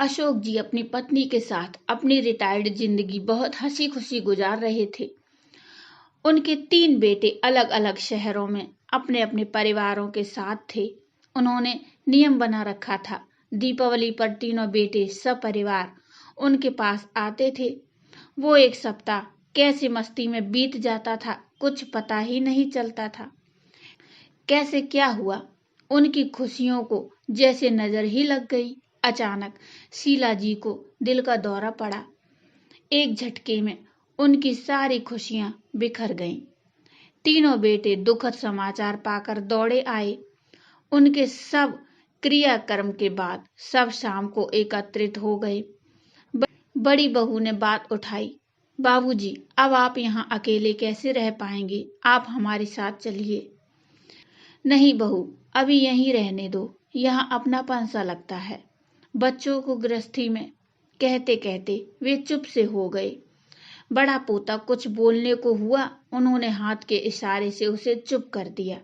अशोक जी अपनी पत्नी के साथ अपनी रिटायर्ड जिंदगी बहुत हंसी खुशी गुजार रहे थे। उनके 3 बेटे अलग अलग शहरों में अपने अपने परिवारों के साथ थे। उन्होंने नियम बना रखा था, दीपावली पर तीनों बेटे सपरिवार उनके पास आते थे। वो एक सप्ताह कैसे मस्ती में बीत जाता था, कुछ पता ही नहीं चलता था। कैसे क्या हुआ, उनकी खुशियों को जैसे नजर ही लग गई। अचानक शीला जी को दिल का दौरा पड़ा। एक झटके में उनकी सारी खुशियां बिखर गईं। तीनों बेटे दुखद समाचार पाकर दौड़े आए। उनके सब क्रियाकर्म के बाद सब शाम को एकत्रित हो गए। बड़ी बहू ने बात उठाई, बाबूजी, अब आप यहाँ अकेले कैसे रह पाएंगे? आप हमारे साथ चलिए। नहीं बहू, अभी यहीं रहने दो, यहाँ अपनापन सा लगता है। बच्चों को गृहस्थी में कहते कहते वे चुप से हो गए। बड़ा पोता कुछ बोलने को हुआ, उन्होंने हाथ के इशारे से उसे चुप कर दिया।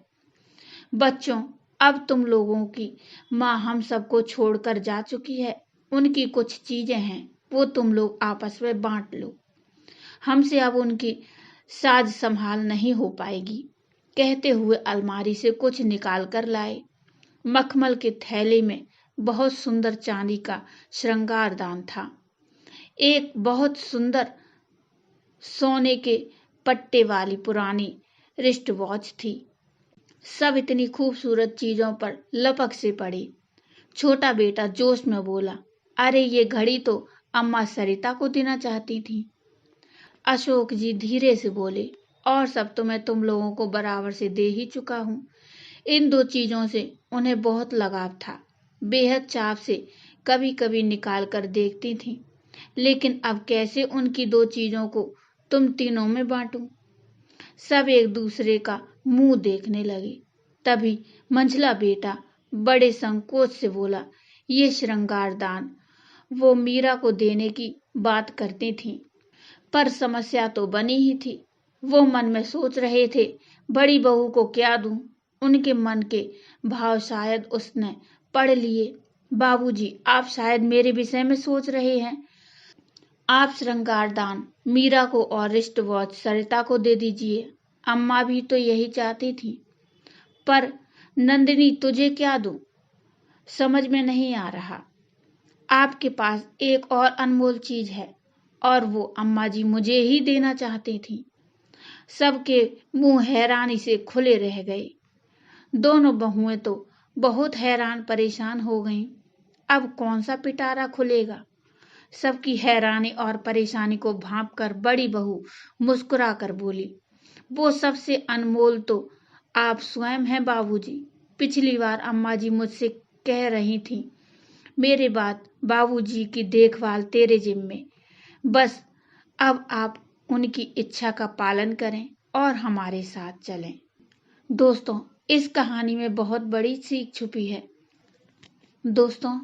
बच्चों, अब तुम लोगों की माँ हम सबको छोड़कर जा चुकी है। उनकी कुछ चीजें हैं, वो तुम लोग आपस में बांट लो। हमसे अब उनकी साज संभाल नहीं हो पाएगी। कहते हुए अलमारी से कुछ निकाल कर लाए। मखमल के थैले में बहुत सुंदर चांदी का श्रृंगारदान था। एक बहुत सुंदर सोने के पट्टे वाली पुरानी रिस्ट वॉच थी। सब इतनी खूबसूरत चीजों पर लपक से पड़े। छोटा बेटा जोश में बोला, अरे ये घड़ी तो अम्मा सरिता को देना चाहती थी। अशोक जी धीरे से बोले, और सब तो मैं तुम लोगों को बराबर से दे ही चुका हूँ। इन 2 चीजों से उन्हें बहुत लगाव था। बेहद चाव से कभी कभी निकाल कर देखती थी, लेकिन अब कैसे उनकी 2 चीजों को तुम तीनों में बांटूं? सब एक दूसरे का मुंह देखने लगे। तभी मंझला बेटा बड़े संकोच से बोला, ये श्रृंगारदान वो मीरा को देने की बात करती थी, पर समस्या तो बनी ही थी। वो मन में सोच रहे थे, बड़ी बहू को क्या दूं? उनके मन के भाव शायद उसने पढ़ लिए। बाबूजी, आप शायद मेरे विषय में सोच रहे हैं। आप श्रृंगारदान मीरा को और रिस्ट वॉच सरिता को दे दीजिए। अम्मा भी तो यही चाहती थी। पर नंदिनी, तुझे क्या दूं? समझ में नहीं आ रहा। आपके पास एक और अनमोल चीज है, और वो अम्मा जी मुझे ही देना चाहती थी। सबके मुंह हैरानी से खुले रह गए। दोनों बहुएं तो बहुत हैरान परेशान हो गईं। अब कौन सा पिटारा खुलेगा? सबकी हैरानी और परेशानी को भांप कर बड़ी बहू मुस्कुरा कर बोली, वो सबसे अनमोल तो आप स्वयं हैं बाबूजी। पिछली बार अम्मा जी मुझसे कह रही थी, मेरे बाद बाबूजी की देखभाल तेरे जिम्मे। बस अब आप उनकी इच्छा का पालन करें और हमारे साथ चलें। दोस्तों, इस कहानी में बहुत बड़ी सीख छुपी है। दोस्तों,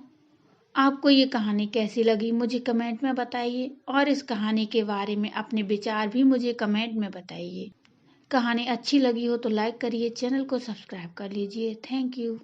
आपको ये कहानी कैसी लगी मुझे कमेंट में बताइए, और इस कहानी के बारे में अपने विचार भी मुझे कमेंट में बताइए। कहानी अच्छी लगी हो तो लाइक करिए, चैनल को सब्सक्राइब कर लीजिए। Thank you.